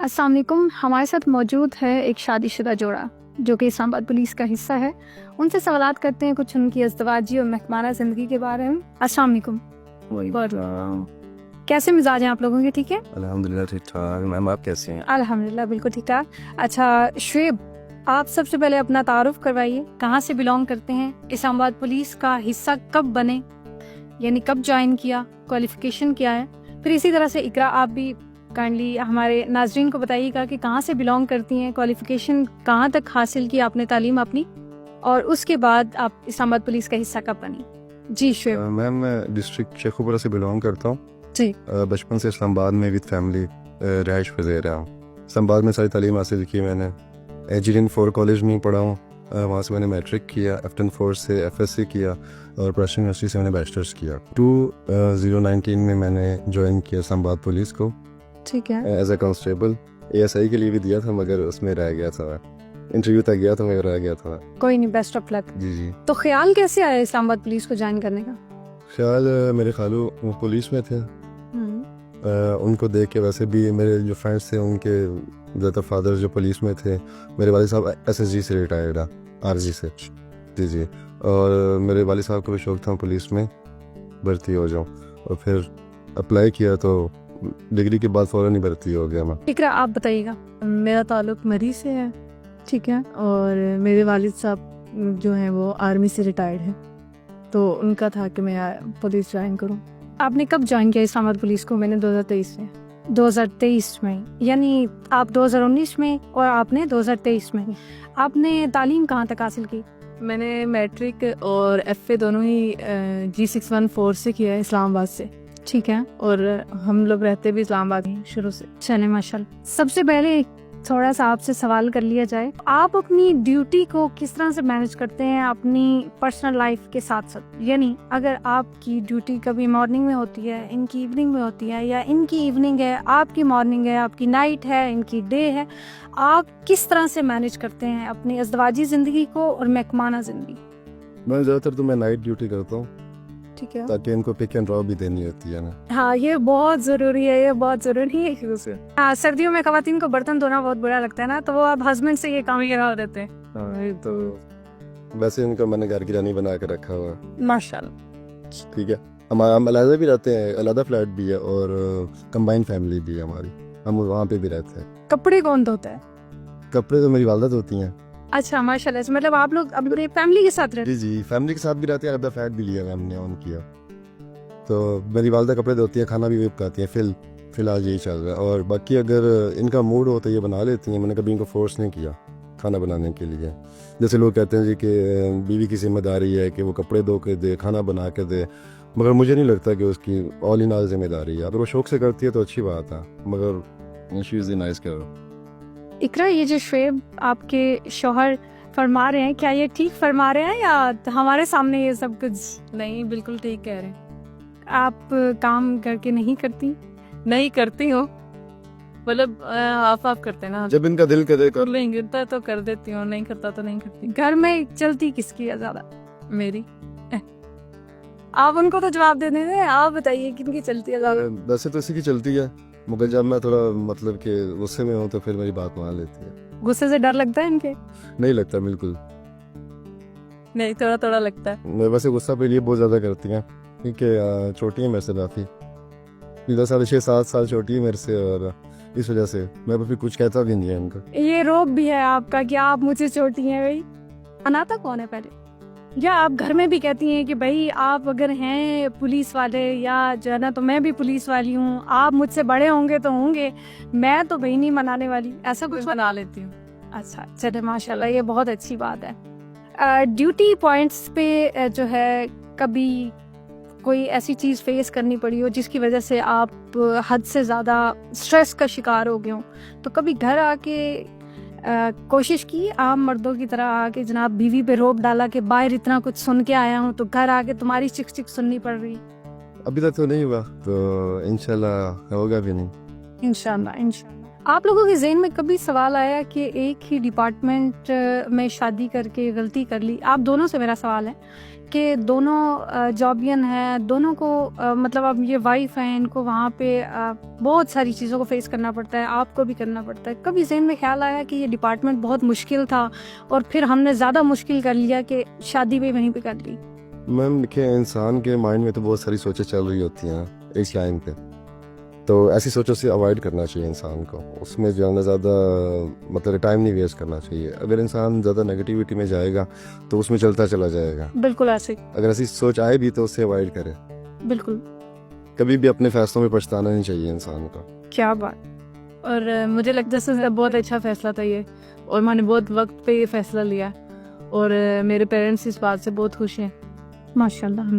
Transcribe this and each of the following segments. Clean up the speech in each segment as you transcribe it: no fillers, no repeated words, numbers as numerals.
السلام علیکم. ہمارے ساتھ موجود ہے ایک شادی شدہ جوڑا جو کہ اسلام آباد پولیس کا حصہ ہے. ان سے سوالات کرتے ہیں کچھ ان کی ازدواجی اور محکمانہ زندگی کے بارے میں. السلام علیکم. کیسے مزاج ہیں آپ لوگوں کے؟ ٹھیک ہے الحمدللہ ٹھیک ٹھاک. میم آپ کیسے ہیں؟ الحمدللہ بالکل ٹھیک ٹھاک. اچھا شعیب، آپ سب سے پہلے اپنا تعارف کروائیے. کہاں سے بلونگ کرتے ہیں؟ اسلام آباد پولیس کا حصہ کب بنے، یعنی کب جوائن کیا، کوالیفیکیشن کیا ہے؟ پھر اسی طرح سے اقرا، آپ بھی کائنڈلی ہمارے ناظرین کو بتائیے گا کہ کہاں سے بلونگ کرتی ہیں، کوالیفیکیشن کہاں تک حاصل کی آپ نے تعلیم اپنی، اور اس کے بعد آپ اسلام آباد پولیس کا حصہ کب بنی. جی شعیب. میم میں ڈسٹرکٹ شیخوپورہ سے بلونگ کرتا ہوں. جی. بچپن سے اسلام آباد میں وتھ فیملی رہائش پذیر رہا ہوں. اسلام آباد میں ساری تعلیم حاصل کی میں نے. ایجرین 4 کالج میں پڑھا ہوں. وہاں سے میں نے میٹرک کیا. ایفٹن 4 سے FSC کیا اور پرشین یونیورسٹی سے میں نے بیچلرس کیا. 2019 میں میں نے جوائن کیا اسلام آباد پولیس کو. ٹھیک ہے. As a constable. ASI کے لیے بھی دیا تھا مگر اس میں رہ گیا تھا. انٹرویو تک گیا تھا مگر رہ گیا تھا. کوئی نہیں، بیسٹ آف لک. جی. تو خیال کیسے آیا اسلام آباد پولیس کو جوائن کرنے کا؟ خیال میرے خالو پولیس میں تھے. ان کو دیکھ کے، ویسے بھی میرے جو فرینڈس تھے ان کے زیادہ فادر جو پولیس میں تھے. میرے والد صاحب SSG سے ریٹائرڈ ہیں، RG سے. جی. اور میرے والد صاحب کو بھی شوق تھا پولیس میں بھرتی ہو جاؤں، اور پھر اپلائی کیا تو ڈگری کے بعد فوراً ہی بھرتی ہو گیا میں. اقرا آپ بتائیے گا. میرا تعلق مری سے ہے. ٹھیک ہے. اور میرے والد صاحب جو ہیں وہ آرمی سے ریٹائرڈ ہیں، تو ان کا تھا کہ میں پولیس جوائن کروں. آپ نے کب جوائن کیا اسلام آباد پولیس کو؟ میں نے 2023 میں. 2023 میں، یعنی آپ 2019 میں اور آپ نے 2023 میں. آپ نے تعلیم کہاں تک حاصل کی؟ میں نے میٹرک اور FA دونوں ہی G614 سے کیا ہے، اسلام آباد سے. ٹھیک ہے. اور ہم لوگ رہتے بھی اسلام آباد ہیں شروع سے. چلے ماشاء اللہ. سب سے پہلے تھوڑا سا آپ سے سوال کر لیا جائے، آپ اپنی ڈیوٹی کو کس طرح سے مینج کرتے ہیں اپنی پرسنل لائف کے ساتھ ساتھ؟ یعنی اگر آپ کی ڈیوٹی کبھی مارننگ میں ہوتی ہے، ان کی ایوننگ میں ہوتی ہے، یا ان کی ایوننگ ہے آپ کی مارننگ ہے، آپ کی نائٹ ہے، ان کی ڈے ہے، آپ کس طرح سے مینج کرتے ہیں اپنی ازدواجی زندگی کو اور محکمانہ زندگی؟ میں زیادہ تر تو میں نائٹ ڈیوٹی کرتا ہوں. ٹھیک ہے. تاکہ ان کو پک اینڈ ڈراپ بھی دینی ہوتی ہے نا. ہاں یہ بہت ضروری ہے، یہ بہت ضروری ہے. ہاں سردیوں میں خواتین کو برتن دھونا بہت برا لگتا ہے نا، تو وہ آپ ہسبینڈ سے یہ کام کروا دیتے ہیں. تو ویسے ان کا میں نے گھر کی رانی بنا کے رکھا ہوا ہے. ماشاء اللہ. ٹھیک ہے. ہم علیحدہ بھی رہتے ہیں، علیحدہ فلیٹ بھی ہے اور کمبائن فیملی بھی ہے ہماری. ہم وہاں پہ بھی رہتے ہیں. کپڑے کون دھوتا ہے؟ کپڑے تو میری والدہ دھوتی ہیں. اچھا ماشاء اللہ. مطلب آپ لوگ اپنی فیملی کے ساتھ رہتے ہیں؟ جی فیملی کے ساتھ بھی رہتے ہیں. علیحدہ فلیٹ بھی لیا ہم نے، آن کیا. تو میری والدہ کپڑے دھوتی ہیں، کھانا بھی وہ پکاتی ہیں. فی الحال یہی چل رہا ہے. اور باقی اگر ان کا موڈ ہو تو یہ بنا لیتی ہیں. میں نے کبھی ان کو فورس نہیں کیا کھانا بنانے کے لیے. جیسے لوگ کہتے ہیں جی کہ بیوی کی ذمہ داری ہے کہ وہ کپڑے دھو کے دے، کھانا بنا کے دے، مگر مجھے نہیں لگتا کہ اس کی آل ان آل ذمہ داری ہے. اگر وہ شوق سے کرتی ہے تو اچھی بات ہے، مگر شی از نائس گرل. اقرا، یہ جو شعیب آپ کے شوہر فرما رہے ہیں، کیا یہ ٹھیک فرما رہے ہیں یا ہمارے سامنے یہ سب کچھ؟ نہیں، بالکل ٹھیک کہہ رہے ہیں. آپ کام کر کے نہیں کرتی؟ نہیں کرتی ہوں، مطلب ہاف کرتے نا. جب ان کا دل کرے کر لیں گے تو کر دیتی ہوں، نہیں کرتا تو نہیں کرتی. گھر میں چلتی کس کی ہے زیادہ؟ میری. آپ ان کو تو جواب دے دیں. آپ بتائیے کن کی چلتی ہے زیادہ؟ ویسے تو اسی کی چلتی ہے، مگر جب میں تھوڑا مطلب کہ غصے میں ہوں تو پھر میری بات مان لیتی ہے. غصے سے ڈر لگتا ہے ان کے؟ نہیں لگتا بالکل نہیں، تھوڑا تھوڑا لگتا ہے. ویسے غصہ پہ لیے بہت زیادہ کرتی ہیں کیونکہ چھوٹی ہیں میرے سے کافی. 6-7 سال چھوٹی ہے میرے سے، اور اس وجہ سے میں ابھی کچھ کہتا بھی نہیں ہے ان کو. یہ روب بھی ہے آپ کا کہ آپ مجھ سے چھوٹی ہیں. بھائی اناتا کون ہے پہلے؟ یا آپ گھر میں بھی کہتی ہیں کہ بھائی آپ اگر ہیں پولیس والے یا جو ہے نا تو میں بھی پولیس والی ہوں، آپ مجھ سے بڑے ہوں گے تو ہوں گے، میں تو بھائی نہیں منانے والی، ایسا کچھ بنا لیتی ہوں. اچھا چلے ماشاء اللہ، یہ بہت اچھی بات ہے. ڈیوٹی پوائنٹس پہ جو ہے کبھی کوئی ایسی چیز فیس کرنی پڑی ہو جس کی وجہ سے آپ حد سے زیادہ سٹریس کا شکار ہو گئے ہوں، تو کبھی گھر آ کے کوشش کی عام مردوں کی طرح آ کے جناب بیوی پہ روب ڈالا کہ باہر اتنا کچھ سن کے آیا ہوں تو گھر آ کے تمہاری چک چک سننی پڑ رہی؟ ابھی تک تو نہیں ہوا، تو انشاءاللہ ہوگا بھی نہیں. انشاءاللہ. آپ لوگوں کے ذہن میں کبھی سوال آیا کہ ایک ہی ڈپارٹمنٹ میں شادی کر کے غلطی کر لی؟ آپ دونوں سے میرا سوال ہے کہ دونوں جابین ہیں، دونوں کو مطلب اب یہ وائف ہیں، ان کو وہاں پہ بہت ساری چیزوں کو فیس کرنا پڑتا ہے، آپ کو بھی کرنا پڑتا ہے. کبھی ذہن میں خیال آیا کہ یہ ڈپارٹمنٹ بہت مشکل تھا اور پھر ہم نے زیادہ مشکل کر لیا کہ شادی بھی وہیں پہ کر لی؟ میم دیکھیں، انسان کے مائنڈ میں تو بہت ساری سوچیں چل رہی ہوتی ہیں اس ٹائم پہ، تو ایسی سوچوں سے اوائڈ کرنا چاہیے انسان کو. اس میں جو ہے زیادہ مطلب ٹائم نہیں ویسٹ کرنا چاہیے. اگر انسان زیادہ نگیٹیوٹی میں جائے گا تو اس میں چلتا چلا جائے گا. بالکل ایسے. اگر ایسی سوچ آئے بھی تو اسے اوائڈ کرے. بالکل. کبھی بھی اپنے فیصلوں میں پچھتانا نہیں چاہیے انسان کو. کیا بات. اور مجھے لگتا ہے بہت اچھا فیصلہ تھا یہ، اور میں نے بہت وقت پہ یہ فیصلہ لیا، اور میرے پیرنٹس اس بات سے بہت خوش ہیں ماشاء اللہ.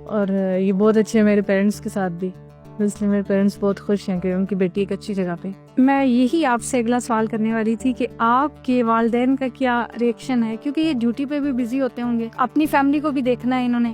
اور یہ بہت اچھے ہیں میرے پیرنٹس کے ساتھ بھی، اس لیے میرے پیرنٹس بہت خوش ہیں کہ ان کی بیٹی ایک اچھی جگہ پہ. میں یہی آپ سے اگلا سوال کرنے والی تھی کہ آپ کے والدین کا کیا ریئیکشن ہے، کیونکہ یہ ڈیوٹی پہ بھی بزی ہوتے ہوں گے، اپنی فیملی کو بھی دیکھنا ہے، انہوں نے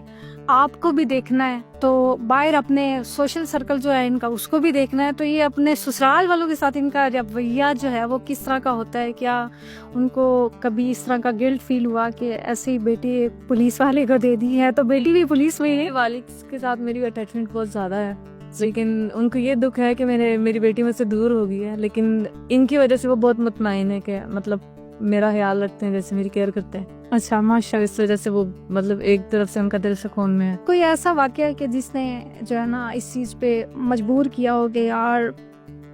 آپ کو بھی دیکھنا ہے، تو باہر اپنے سوشل سرکل جو ہے ان کا اس کو بھی دیکھنا ہے، تو یہ اپنے سسرال والوں کے ساتھ ان کا رویہ جو ہے وہ کس طرح کا ہوتا ہے؟ کیا ان کو کبھی اس طرح کا گلٹ فیل ہوا کہ ایسی بیٹی پولیس والے کو دے دی ہے تو بیٹی بھی پولیس میں ہے؟ والد کے ساتھ میری اٹیچمنٹ بہت زیادہ ہے، لیکن ان کو یہ دکھ ہے کہ میری بیٹی مجھ سے دور ہو گئی ہے، لیکن ان کی وجہ سے وہ بہت مطمئن ہے کہ مطلب میرا خیال رکھتے ہیں، جیسے میری کیئر کرتے ہیں. اچھا ماشاء اللہ. اس وجہ سے وہ مطلب ایک طرف سے ان کا دل سکون میں ہے. کوئی ایسا واقعہ ہے کہ جس نے جو ہے نا اس چیز پہ مجبور کیا ہو کہ یار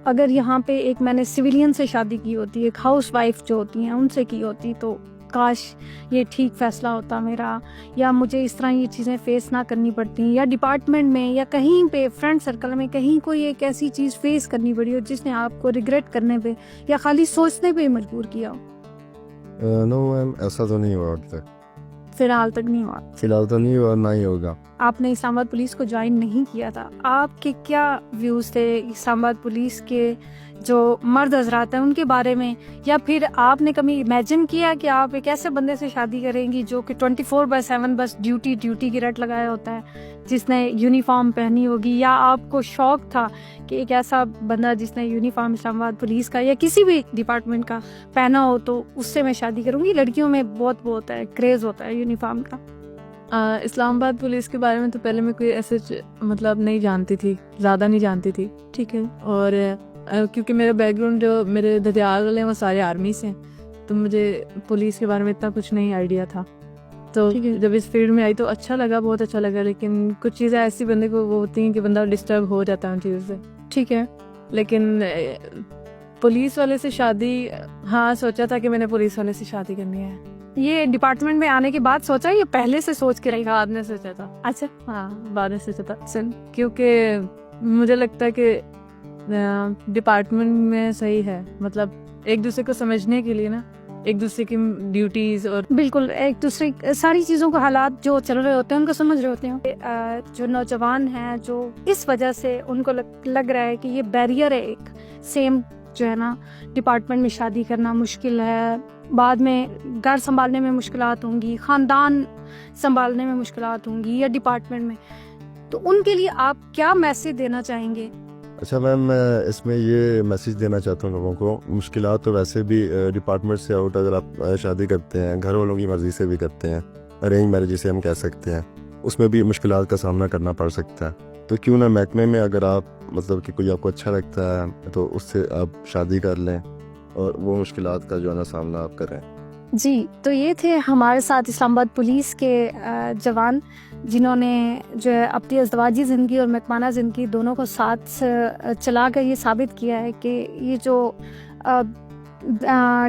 اگر یہاں پہ ایک میں نے سویلین سے شادی کی ہوتی، ایک ہاؤس وائف جو ہوتی ہیں ان سے کی ہوتی تو کاش یہ ٹھیک فیصلہ ہوتا میرا، یا مجھے اس طرح یہ چیزیں فیس نہ کرنی پڑتی، یا ڈپارٹمنٹ میں یا کہیں پہ فرینڈ سرکل میں کہیں کوئی ایک ایسی چیز فیس کرنی پڑی ہو جس نے آپ کو ریگریٹ کرنے پہ یا خالی سوچنے پہ مجبور کیا ہو؟ نو میم، ایسا تو نہیں ہوا اب تک. فی الحال تک نہیں ہوا. فی الحال تو نہیں ہوا، نہ ہی ہوگا. آپ نے اسلام آباد پولیس کو جوائن نہیں کیا تھا، آپ کے کیا ویوز تھے اسلام آباد پولیس کے جو مرد حضرات ہیں ان کے بارے میں، یا پھر آپ نے کبھی امیجن کیا کہ آپ ایک ایسے بندے سے شادی کریں گی جو کہ 24/7 بس ڈیوٹی کی رٹ لگایا ہوتا ہے، جس نے یونیفارم پہنی ہوگی، یا آپ کو شوق تھا کہ ایک ایسا بندہ جس نے یونیفارم اسلام آباد پولیس کا یا کسی بھی ڈپارٹمنٹ کا پہنا ہو تو اس سے میں شادی کروں گی؟ لڑکیوں میں بہت ہوتا ہے، کریز ہوتا ہے یونیفارم کا. اسلام آباد پولیس کے بارے میں تو پہلے میں کوئی ایسے مطلب نہیں جانتی تھی، زیادہ نہیں جانتی تھی. ٹھیک ہے. اور کیونکہ میرا بیک گراؤنڈ جو میرے ددیال والے ہیں وہ سارے آرمی سے ہیں، تو مجھے پولیس کے بارے میں اتنا کچھ نہیں آئیڈیا تھا. تو جب اس فیلڈ میں آئی تو اچھا لگا، بہت اچھا لگا، لیکن کچھ چیزیں ایسی بندے کو وہ ہوتی ہیں کہ بندہ ڈسٹرب ہو جاتا ہے ان چیزوں سے. ٹھیک ہے. لیکن پولیس والے سے شادی، ہاں سوچا تھا کہ میں نے پولیس والے سے شادی کرنی ہے. یہ ڈپارٹمنٹ میں آنے کے بعد سوچا یا پہلے سے سوچ کے رہی؟ بعد میں سوچا تھا. اچھا. ہاں بعد میں سوچا تھا، کیونکہ مجھے لگتا ہے کہ ڈپارٹمنٹ میں صحیح ہے، مطلب ایک دوسرے کو سمجھنے کے لیے نا، ایک دوسرے کی ڈیوٹیز اور بالکل ایک دوسرے ساری چیزوں کو، حالات جو چل رہے ہوتے ہیں ان کو سمجھ رہے ہوتے ہیں. جو نوجوان ہیں جو اس وجہ سے ان کو لگ رہا ہے کہ یہ بیریئر ہے ایک، سیم جو ہے نا ڈپارٹمنٹ میں شادی کرنا مشکل ہے، بعد میں گھر سنبھالنے میں مشکلات ہوں گی، خاندان سنبھالنے میں مشکلات ہوں گی، یا ڈپارٹمنٹ میں، تو ان کے لیے آپ کیا میسج دینا چاہیں گے؟ اچھا میم، میں اس میں یہ میسج دینا چاہتا ہوں لوگوں کو، مشکلات تو ویسے بھی ڈپارٹمنٹ سے آؤٹ اگر آپ شادی کرتے ہیں، گھر والوں کی مرضی سے بھی کرتے ہیں، ارینج میرج جسے ہم کہہ سکتے ہیں، اس میں بھی مشکلات کا سامنا کرنا پڑ سکتا ہے. تو کیوں نہ محکمے میں اگر آپ مطلب کہ کوئی آپ کو اچھا لگتا ہے تو اس سے آپ شادی کر لیں اور وہ مشکلات کا جو ہے نا سامنا آپ کریں. جی، تو یہ تھے ہمارے ساتھ اسلام آباد پولیس کے جوان، جنہوں نے جو ہے اپنی ازدواجی زندگی اور محکمانہ زندگی دونوں کو ساتھ چلا کر یہ ثابت کیا ہے کہ یہ جو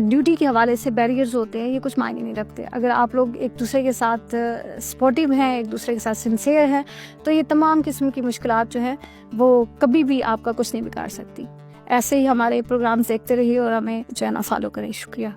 ڈیوٹی کے حوالے سے بیریئرز ہوتے ہیں یہ کچھ معنی نہیں رکھتے. اگر آپ لوگ ایک دوسرے کے ساتھ سپورٹیو ہیں، ایک دوسرے کے ساتھ سنسیئر ہیں، تو یہ تمام قسم کی مشکلات جو ہے وہ کبھی بھی آپ کا کچھ نہیں بگاڑ سکتی. ایسے ہی ہمارے پروگرامز دیکھتے رہیے اور ہمیں جو ہے نا فالو کریں. شکریہ.